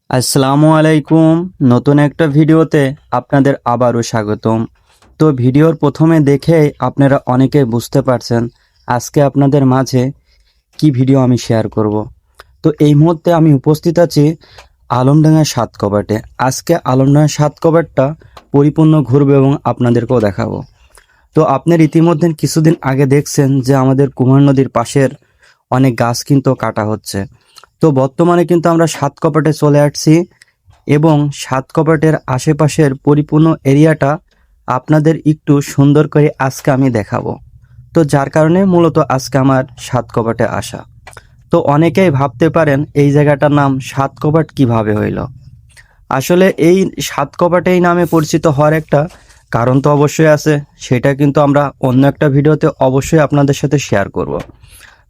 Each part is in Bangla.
আসসালামু আলাইকুম। নতুন একটা ভিডিওতে আপনাদের আবারও স্বাগতম। তো ভিডিওর প্রথমে দেখেই আপনারা অনেকে বুঝতে পারছেন আজকে আপনাদের মাঝে কি ভিডিও আমি শেয়ার করব। তো এই মুহূর্তে আমি উপস্থিত আছি আলমডাঙ্গা সাত কবাটে। আজকে আলমডাঙ্গা সাত কবাটটা পরিপূর্ণ ঘুরবে এবং আপনাদেরকেও দেখাবো। তো আপনার ইতিমধ্যে কিছুদিন আগে দেখছেন যে আমাদের কুমার নদীর পাশের অনেক গাছ কিন্তু কাটা হচ্ছে। তো বর্তমানে কিন্তু আমরা সাত কপাটে চলে আসছি এবং সাত কপাটের আশেপাশের পরিপূর্ণ এরিয়াটা আপনাদের একটু সুন্দর করে আজকে আমি দেখাবো। তো যার কারণে মূলত আজকে আমার সাত কপাটে আসা। তো অনেকেই ভাবতে পারেন এই জায়গাটার নাম সাত কপাট কিভাবে হইল। আসলে এই সাত কপাটেই নামে পরিচিত হওয়ার একটা কারণ তো অবশ্যই আছে, সেটা কিন্তু আমরা অন্য একটা ভিডিওতে অবশ্যই আপনাদের সাথে শেয়ার করব।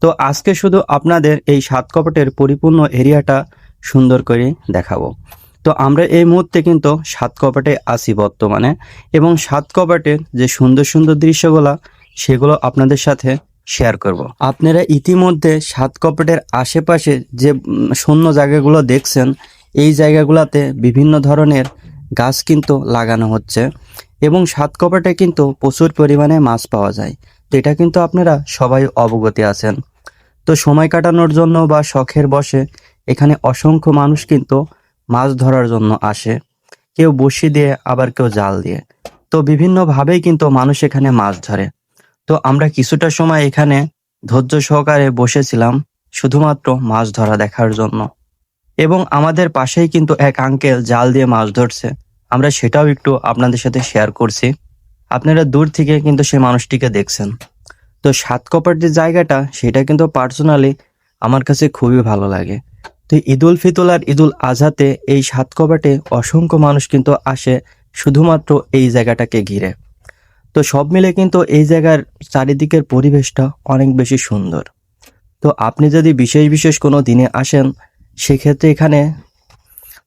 তো আজকে শুধু আপনাদের এই সাত কপাটের পরিপূর্ণ এরিয়াটা সুন্দর করে দেখাবো। তো আমরা এই মুহূর্তে কিন্তু সাত কপাটে আছি বর্তমানে, এবং সাত কপাটের যে সুন্দর সুন্দর দৃশ্যগুলো সেগুলো আপনাদের সাথে শেয়ার করব। আপনারা ইতিমধ্যে সাত কপাটের আশেপাশে যে শূন্য জায়গাগুলো দেখছেন, এই জায়গাগুলোতে বিভিন্ন ধরনের গাছ কিন্তু লাগানো হচ্ছে এবং সাত কপাটে কিন্তু প্রচুর পরিমাণে মাছ পাওয়া যায়। তো এটা কিন্তু আপনারা সবাই অবগত আছেন। তো সময় কাটানোর জন্য বা শখের বশে এখানে অসংখ্য মানুষ কিন্তু মাছ ধরার জন্য আসে, কেউ বড়শি দিয়ে আবার কেউ জাল দিয়ে। তো বিভিন্নভাবেই কিন্তু মানুষ এখানে মাছ ধরে। তো আমরা কিছুটা সময় এখানে ধৈর্য সহকারে বসেছিলাম শুধুমাত্র মাছ ধরা দেখার জন্য, এবং আমাদের পাশেই কিন্তু এক আঙ্কেল জাল দিয়ে মাছ ধরছে, আমরা সেটাও একটু আপনাদের সাথে শেয়ার করছি। আপনারা দূর থেকে কিন্তু সেই মানুষটিকে দেখছেন। তো সাত কপার যে জায়গাটা সেটা কিন্তু পার্সোনালি আমার কাছে খুবই ভালো লাগে। তো ঈদুল ফিতর আর ঈদুল আজহাতে এই সাত কপাটে অসংখ্য মানুষ কিন্তু আসে শুধুমাত্র এই জায়গাটাকে ঘিরে। তো সব মিলে কিন্তু এই জায়গার চারিদিকের পরিবেশটা অনেক বেশি সুন্দর। তো আপনি যদি বিশেষ বিশেষ কোনো দিনে আসেন, সেক্ষেত্রে এখানে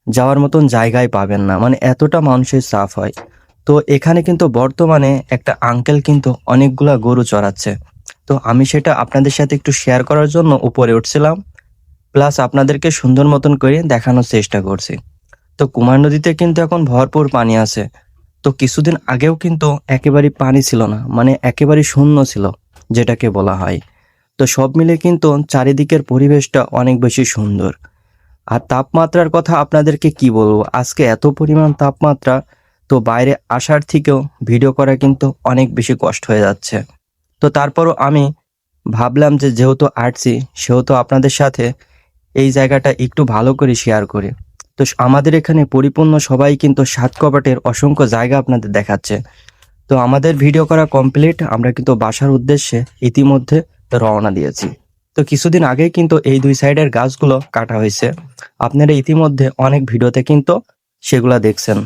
যাওয়ার মতন জায়গায় পাবেন না, মানে এতটা মানুষের চাপ হয়। তো এখানে কিন্তু বর্তমানে একটা আঙ্কেল কিন্তু অনেকগুলা গরু চড়াচ্ছে। তো আমি সেটা আপনাদের সাথে একটু শেয়ার করার জন্য উপরে উঠছিলাম, প্লাস আপনাদেরকে সুন্দর মতন করে দেখানোর চেষ্টা করছি। তো কুমার নদীতে কিন্তু এখন ভরপুর পানি আছে। তো কিছুদিন আগেও কিন্তু একেবারেই পানি ছিল না, মানে একেবারে শূন্য ছিল যেটাকে বলা হয়। তো সব মিলে কিন্তু চারিদিকের পরিবেশটা অনেক বেশি সুন্দর। আর তাপমাত্রার কথা আপনাদেরকে কি বলবো, আজকে এত পরিমাণ তাপমাত্রা, তো বাইরে আসার থেকেও ভিডিও করা কিন্তু অনেক বেশি কষ্ট হয়ে যাচ্ছে। তো তারপরও আমি ভাবলাম যে যেহেতু আসছি সেহেতু আপনাদের সাথে এই জায়গাটা একটু ভালো করে শেয়ার করি। তো আমাদের এখানে পরিপূর্ণ সবাই কিন্তু সাত কপাটের অসংখ্য জায়গা আপনাদের দেখাচ্ছে। তো আমাদের ভিডিও করা কমপ্লিট, আমরা কিন্তু বাসার উদ্দেশ্যে ইতিমধ্যে রওনা দিয়েছি। তো কিছুদিন আগেই কিন্তু এই দুই সাইডের গাছগুলো কাটা হয়েছে, আপনারা ইতিমধ্যে অনেক ভিডিওতে কিন্তু সেগুলা দেখছেন।